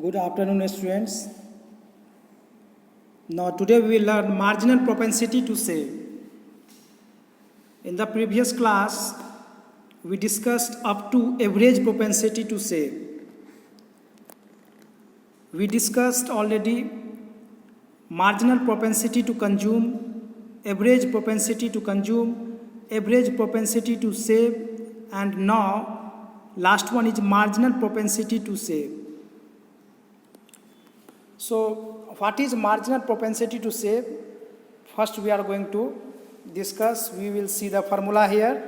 Good afternoon, students. Now, today we will learn marginal propensity to save. In the previous class, we discussed up to average propensity to save. We discussed already marginal propensity to consume, average propensity to consume, average propensity to save, and now last one is marginal propensity to save. So, what is marginal propensity to save? First, we are going to discuss. We will see the formula here.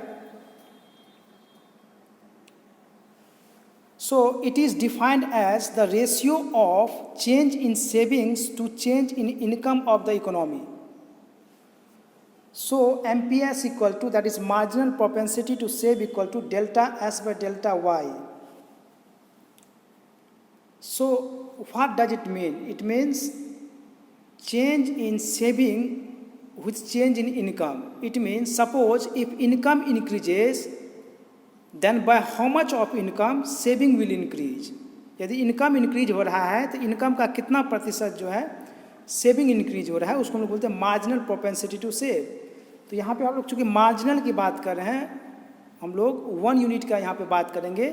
So, it is defined as the ratio of change in savings to change in income of the economy. So, MPS equal to, that is marginal propensity to save, equal to delta S by delta Y. So, what does it mean? It means change in saving with change in income. It means suppose if income increases, then by how much of income saving will increase. यदि income increase हो रहा है तो income का कितना प्रतिशत जो है सेविंग इंक्रीज हो रहा है, उसको हम लोग बोलते हैं मार्जिनल प्रोपेंसिटी टू सेव. तो यहाँ पे आप लोग चूँकि मार्जिनल की बात कर रहे हैं, हम लोग 1 यूनिट का यहाँ पे बात करेंगे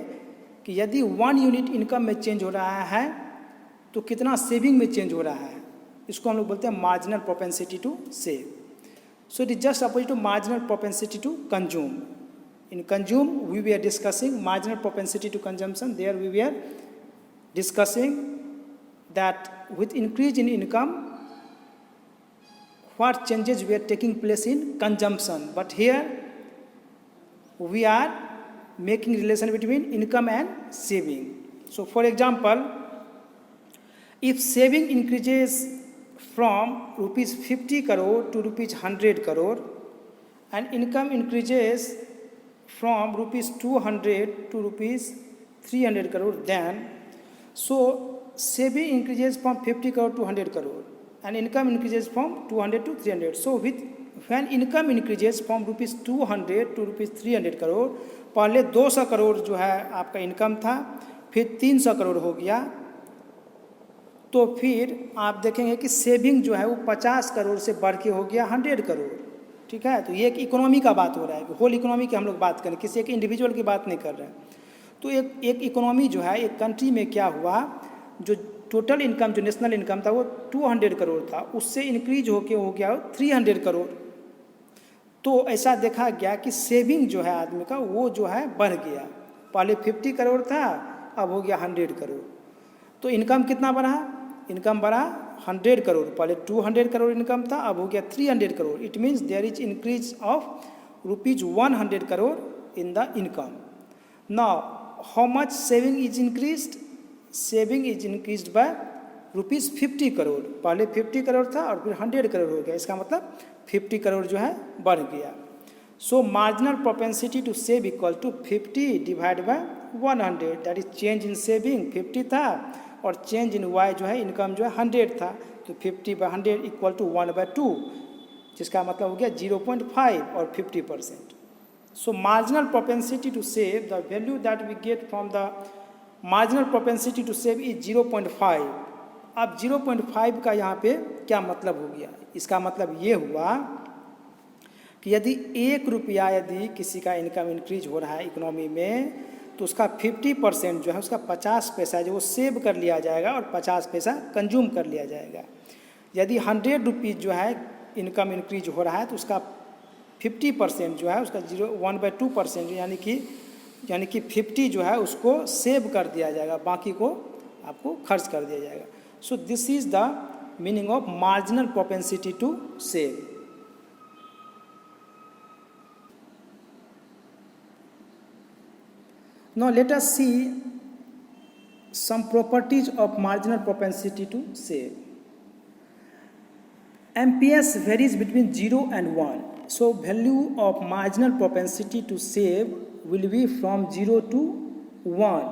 कि यदि 1 यूनिट इनकम में चेंज हो रहा है तो कितना सेविंग में चेंज हो रहा है, इसको हम लोग बोलते हैं marginal propensity to save. So it is just opposite to marginal propensity to consume. In consume we we are discussing marginal propensity to consumption. There we are discussing that with increase in income what changes were taking place in consumption, but here we are making relation between income and saving. So for example, if saving increases from rupees 50 crore to rupees 100 crore and income increases from rupees 200 to rupees 300 crore, then so saving increases from 50 crore to 100 crore and income increases from 200 to 300. So when income increases from rupees 200 to rupees 300 crore, पहले 200 करोड़ जो है आपका income था, फिर 300 करोड़ हो गया, तो फिर आप देखेंगे कि सेविंग जो है वो 50 करोड़ से बढ़ के हो गया 100 करोड़. ठीक है, तो ये एक इकोनॉमी का बात हो रहा है, होल इकोनॉमी की हम लोग बात करें, किसी एक इंडिविजुअल की बात नहीं कर रहे हैं. तो एक इकोनॉमी जो है, एक कंट्री में क्या हुआ, जो टोटल इनकम जो नेशनल इनकम था वो 200 करोड़ था, उससे इंक्रीज होके हो गया 300 करोड़. तो ऐसा देखा गया कि सेविंग जो है आदमी का वो जो है बढ़ गया. पहले 50 करोड़ था, अब हो गया 100 करोड़. तो इनकम कितना बढ़ा? इनकम बढ़ा 100 करोड़. पहले 200 करोड़ इनकम था, अब हो गया 300 crore. It means there is increase of rupees 100 crore in the income. Now how much saving is increased? Saving is increased by rupees 50 crore. पहले 50 करोड़ था और फिर 100 करोड़ हो गया, इसका मतलब 50 करोड़ जो है बढ़ गया. So marginal propensity to save equal to 50 divide by 100. That is change in saving 50 था और चेंज इन वाई जो है इनकम जो है 100 था, तो 50 बाय 100 इक्वल टू 1/2, जिसका मतलब हो गया 0.5 और 50%. So marginal propensity to save, the value that we get from the marginal propensity to save is 0.5. अब 0.5 का यहाँ पे क्या मतलब हो गया? इसका मतलब ये हुआ कि यदि 1 रुपया यदि किसी का इनकम इंक्रीज हो रहा है इकोनॉमी में, तो उसका 50% जो है, उसका 50 पैसा जो वो सेव कर लिया जाएगा और 50 पैसा कंज्यूम कर लिया जाएगा. यदि 100 रुपीज़ जो है इनकम इंक्रीज हो रहा है तो उसका 50% जो है, उसका 1/2% यानी कि 50 जो है उसको सेव कर दिया जाएगा, बाकी को आपको खर्च कर दिया जाएगा. So this is the meaning of marginal propensity to save. Now let us see some properties of marginal propensity to save. MPS varies between 0 and 1. So value of marginal propensity to save will be from 0 to 1.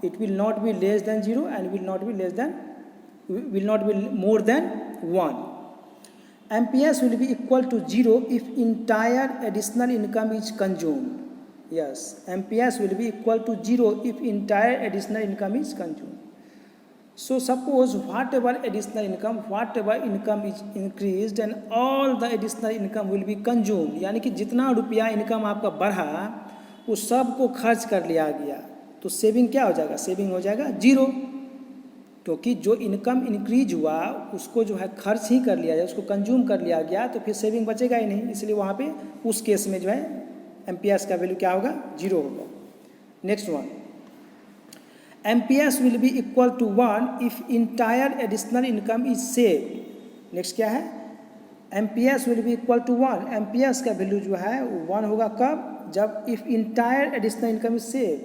It will not be less than 0 and will not be more than 1. MPS will be equal to 0 if entire additional income is consumed. Yes, MPS will be equal to 0 if entire additional income is consumed. So suppose whatever income is increased and all the additional income will be consumed, यानी कि जितना रुपया income आपका बढ़ा वो सब को खर्च कर लिया गया, तो सेविंग क्या हो जाएगा? सेविंग हो जाएगा जीरो, क्योंकि जो इनकम इंक्रीज हुआ उसको जो है खर्च ही कर लिया जाए, उसको कंज्यूम कर लिया गया, तो फिर सेविंग बचेगा ही नहीं। इसलिए वहाँ पे उस केस में जो है MPS का वैल्यू क्या होगा? जीरो होगा। Next one, MPS will be equal to 1 if entire additional income is save. Next क्या है? MPS will be equal to 1, MPS का वैल्यू जो है 1 होगा कब? जब if entire additional income is save,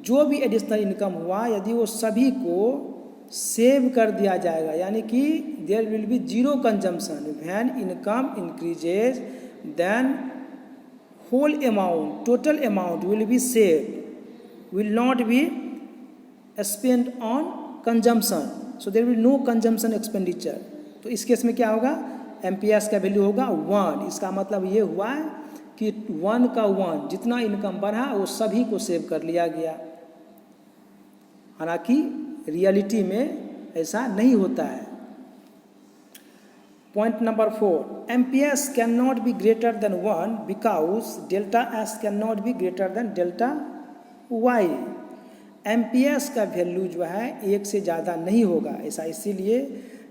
जो भी एडिशनल इनकम हुआ यदि वो सभी को सेव कर दिया जाएगा, यानी कि there will be zero consumption. When income increases then whole amount, total amount will be save, will not be spend on consumption, so there will no consumption expenditure. तो इस केस में क्या होगा? MPS का वैल्यू होगा 1। इसका मतलब ये हुआ कि 1 का 1 जितना इनकम बढ़ा वो सभी को सेव कर लिया गया, हालांकि रियलिटी में ऐसा नहीं होता है। Point number 4, MPS can not be greater than 1 because delta S can not be greater than delta Y। MPS का वैल्यू जो है 1 से ज़्यादा नहीं होगा। ऐसा इसीलिए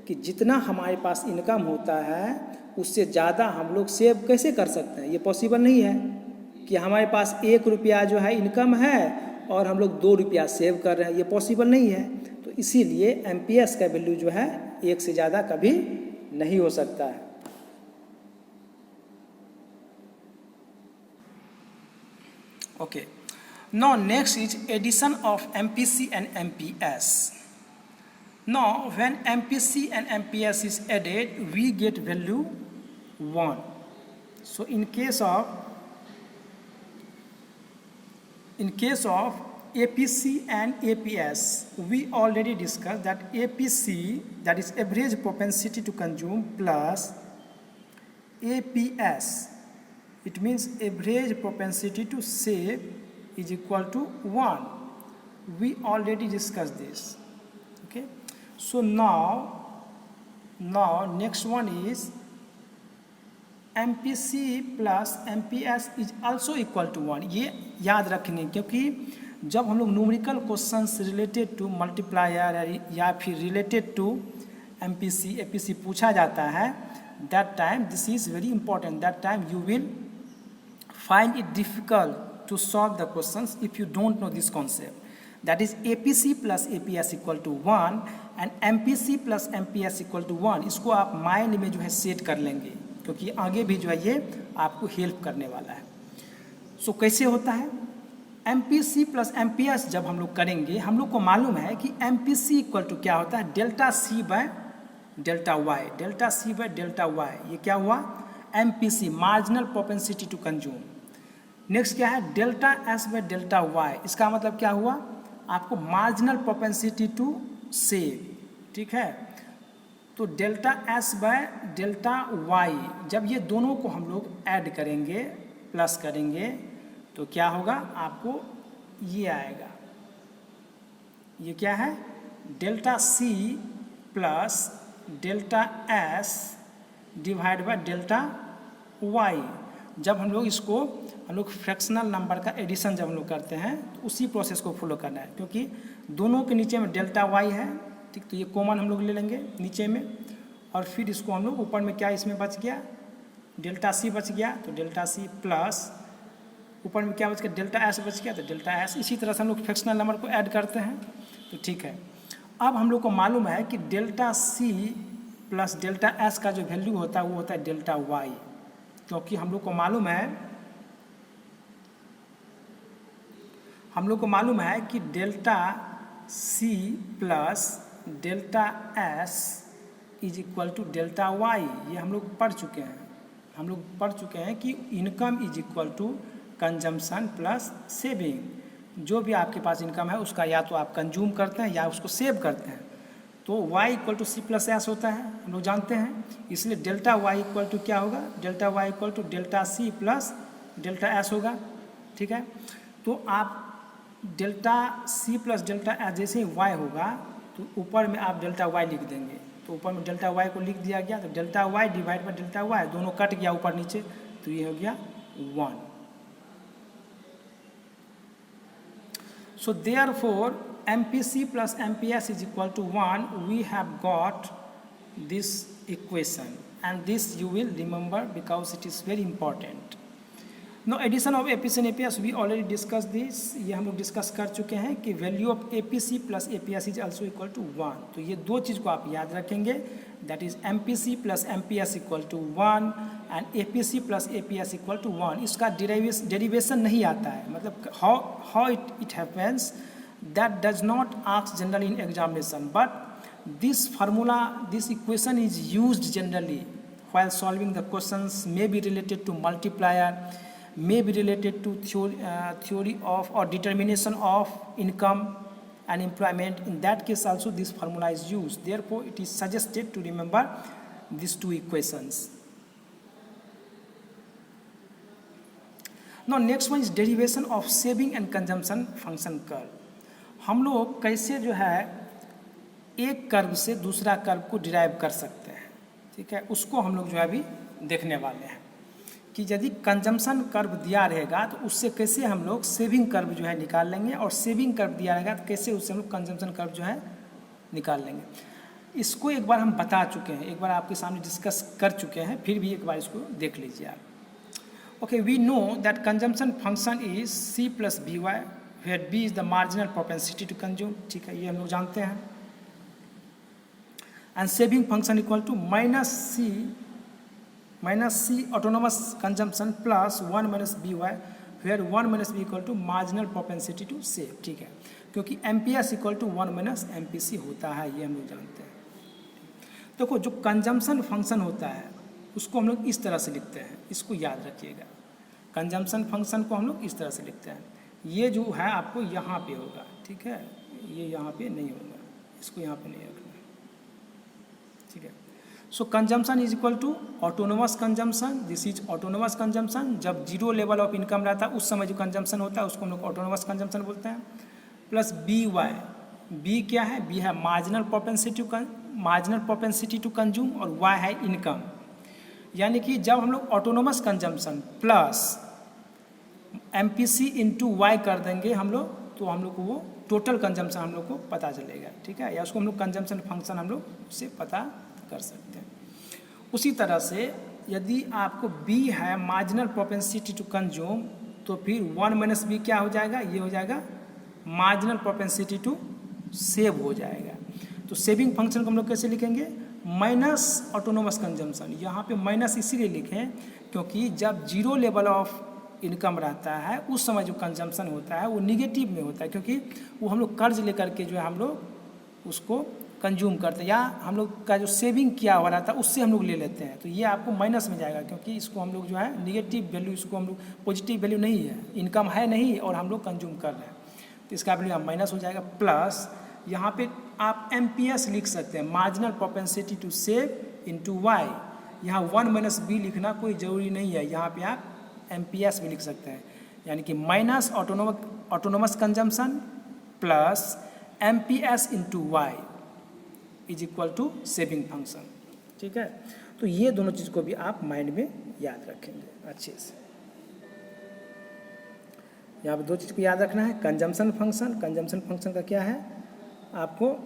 कि जितना हमारे पास इनकम होता है उससे ज़्यादा हम लोग सेव कैसे कर सकते हैं? ये पॉसिबल नहीं है कि हमारे पास 1 रुपया जो है इनकम है और हम लोग 2 रुपया सेव कर रहे हैं, ये पॉसिबल नहीं है। तो इसीलिए MPS का वैल्यू जो है 1 से ज़्यादा कभी नहीं हो सकता है। Okay, now next is addition of MPC and MPS। Now when MPC and MPS is added we get value 1. So in case of APC and APS we already discussed that APC, that is average propensity to consume, plus APS, it means average propensity to save, is equal to 1. We already discussed this. Okay, so now next one is MPC plus MPS is also equal to 1. ये याद रखने, क्योंकि जब हम लोग numerical questions related to multiplier या फिर related to MPC APC पूछा जाता है, that time this is very important, that time you will find it difficult to solve the questions if you don't know this concept. That is APC plus APS equal to 1 and MPC plus MPS equal to 1। इसको आप mind में जो है set कर लेंगे, क्योंकि आगे भी जो है ये आपको हेल्प करने वाला है। सो कैसे होता है? MPC plus MPS जब हम लोग करेंगे, हम लोग को मालूम है कि MPC इक्वल टू क्या होता है? Delta C by delta Y। Delta C by delta Y, ये क्या हुआ? MPC, marginal propensity to consume. Next क्या है? Delta S by delta Y, इसका मतलब क्या हुआ? आपको मार्जिनल प्रोपेंसिटी टू सेव, ठीक है। तो delta S by delta Y, जब ये दोनों को हम लोग ऐड करेंगे, प्लस करेंगे, तो क्या होगा? आपको ये आएगा, ये क्या है? Delta C plus delta S divide by delta Y। जब हम लोग फ्रैक्शनल नंबर का एडिशन जब हम लोग करते हैं तो उसी प्रोसेस को फॉलो करना है, क्योंकि दोनों के नीचे में डेल्टा Y है, ठीक। तो ये कॉमन हम लोग ले लेंगे नीचे में, और फिर इसको हम लोग ऊपर में क्या इसमें बच गया? डेल्टा C बच गया, तो डेल्टा C प्लस ऊपर में क्या बच गया? डेल्टा S बच गया, तो डेल्टा S। इसी तरह से हम लोग फ्रैक्शनल नंबर को ऐड करते हैं, तो ठीक है। अब हम लोग को मालूम है कि delta C plus delta S का जो वैल्यू होता है वो होता है डेल्टा Y, क्योंकि हम लोग को मालूम है कि delta C plus delta S is equal to delta Y। ये हम लोग पढ़ चुके हैं कि income is equal to consumption plus saving. जो भी आपके पास इनकम है उसका या तो आप कंज्यूम करते हैं या उसको सेव करते हैं, तो Y equal to C plus S होता है, हम लोग जानते हैं। इसलिए डेल्टा Y इक्वल टू क्या होगा? Delta Y equal to delta C plus delta S होगा, ठीक है। तो आप delta C plus delta S जैसे ही Y होगा तो ऊपर में आप डेल्टा वाई लिख देंगे, तो ऊपर में डेल्टा वाई को लिख दिया गया, तो delta Y divide by delta Y दोनों कट गया ऊपर नीचे, तो ये हो गया 1. So therefore MPC plus MPS is equal to 1. We have got this equation, and this you will remember because it is very important. Now addition of APC and APS, we already discussed this. ये हम लोग discuss कर चुके हैं कि value of APC plus APS is also equal to 1. तो ये दो चीज़ को आप याद रखेंगे, that is MPC plus MPS equal to 1 and APC plus APS equal to 1. इसका डेरिवेशन नहीं आता है, मतलब how it happens, that does not ask generally in examination, but this formula, this equation is used generally while solving the questions, may be related to multiplier, may be related to theory of or determination of income and employment. In that case also this formula is used. Therefore it is suggested to remember these two equations. Now next one is derivation of saving and consumption function curve. हम लोग कैसे जो है एक curve से दूसरा curve को derive कर सकते हैं, ठीक है, उसको हम लोग जो है अभी देखने वाले हैं कि यदि कंजम्पशन कर्व दिया रहेगा तो उससे कैसे हम लोग सेविंग कर्व जो है निकाल लेंगे, और सेविंग कर्व दिया रहेगा तो कैसे उससे हम लोग कंजम्पशन कर्व जो है निकाल लेंगे. इसको एक बार हम बता चुके हैं, एक बार आपके सामने डिस्कस कर चुके हैं, फिर भी एक बार इसको देख लीजिए आप. Okay, we know that consumption function is C plus BY where B is the marginal propensity to consume, ठीक है, ये हम लोग जानते हैं. And saving function equal to minus C autonomous consumption plus 1 minus BY where 1 minus B equal to marginal propensity to save, ठीक है, क्योंकि MPS equal to 1 minus MPC होता है, ये हम लोग जानते हैं. देखो जो कंजम्पशन फंक्शन होता है उसको हम लोग इस तरह से लिखते हैं, इसको याद रखिएगा. कंजम्पशन फंक्शन को हम लोग इस तरह से लिखते हैं. ये जो है आपको यहाँ पे होगा, ठीक है, ये यहाँ पे नहीं होगा, इसको यहाँ पे नहीं रखना, ठीक है. So consumption is equal to autonomous consumption. This is autonomous consumption. जब जीरो लेवल ऑफ इनकम रहता है उस समय जो कंजम्पशन होता है उसको हम लोग ऑटोनोमस कंजम्पशन बोलते हैं. प्लस BY, B क्या है, B है मार्जिनल प्रोपेंसिटी टू कंज्यूम और Y है इनकम. यानी कि जब हम लोग autonomous consumption plus MPC into Y कर देंगे हम लोग, तो हम लोग को वो टोटल कंजम्पशन हम लोग को पता चलेगा, ठीक है, या उसको हम लोग कंजम्पशन फंक्शन हम लोग उससे पता कर सकते हैं. उसी तरह से यदि आपको B है मार्जिनल प्रोपेंसिटी टू कंज्यूम, तो फिर 1 माइनस B क्या हो जाएगा, ये हो जाएगा मार्जिनल प्रोपेंसिटी टू सेव हो जाएगा. तो सेविंग फंक्शन को हम लोग कैसे लिखेंगे, माइनस ऑटोनोमस कंजम्पशन. यहाँ पे माइनस इसीलिए लिखें क्योंकि जब जीरो लेवल ऑफ इनकम रहता है उस समय जो कंजम्पशन होता है वो निगेटिव में होता है, क्योंकि वो हम लोग कर्ज लेकर के जो है हम लोग उसको कंज्यूम करते हैं, या हम लोग का जो सेविंग किया हुआ रहता है उससे हम लोग ले लेते हैं. तो ये आपको माइनस में जाएगा क्योंकि इसको हम लोग जो है निगेटिव वैल्यू, इसको हम लोग पॉजिटिव वैल्यू नहीं है, इनकम है नहीं और हम लोग कंज्यूम कर रहे हैं, तो इसका वैल्यू यहाँ माइनस हो जाएगा. प्लस यहाँ पे आप MPS लिख सकते हैं, marginal propensity to save into Y. यहाँ 1 माइनस B लिखना कोई ज़रूरी नहीं है, यहाँ पे आप MPS भी लिख सकते हैं, यानी कि minus autonomous consumption plus MPS into Y is equal to saving function, ठीक है. तो ये दोनों चीज़ को भी आप माइंड में याद रखेंगे अच्छे से. यहाँ पे दो चीज़ को याद रखना है, कंजम्पशन फंक्शन का क्या है आपको,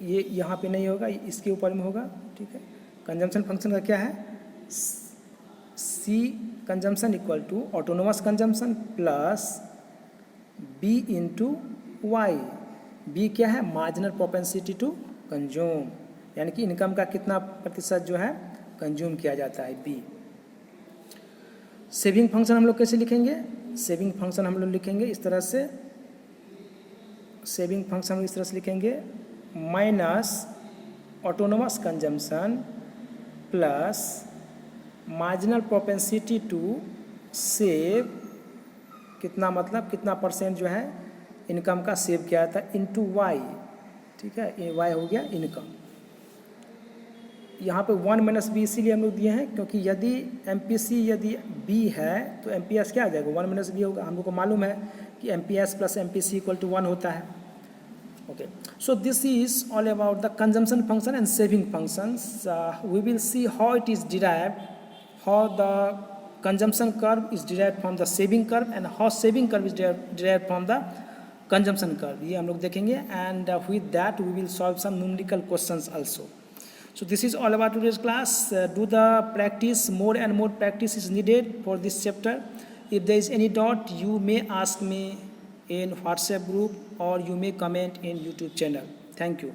ये यहाँ पे नहीं होगा, इसके ऊपर में होगा, ठीक है. कंजम्पशन फंक्शन का क्या है, C consumption equal to autonomous consumption plus B into Y. B क्या है, मार्जिनल प्रोपेंसिटी टू कंज्यूम, यानी कि इनकम का कितना प्रतिशत जो है कंज्यूम किया जाता है, B. सेविंग फंक्शन हम लोग कैसे लिखेंगे, सेविंग फंक्शन हम लोग लिखेंगे इस तरह से, सेविंग फंक्शन हम इस तरह से लिखेंगे, minus autonomous consumption plus marginal propensity to save, कितना मतलब कितना परसेंट जो है इनकम का सेव किया जाता है, इनटू वाई, ठीक है, वाई हो गया इनकम. यहाँ पे 1 माइनस B इसीलिए हम लोग दिए हैं क्योंकि यदि MPC यदि B है तो MPS क्या आ जाएगा, 1 माइनस B होगा. हम लोग को मालूम है कि MPS plus MPC equal to 1 होता है. Okay, so this is all about the consumption function and saving functions. We will see how it is derived, how the consumption curve is derived from the saving curve and how saving curve is derived from the consumption curve. ये हम लोग देखेंगे, and with that we will solve some numerical questions also. So this is all about today's class. Do the practice, more and more practice is needed for this chapter. If there is any doubt, you may ask me in WhatsApp group or you may comment in YouTube channel. Thank you.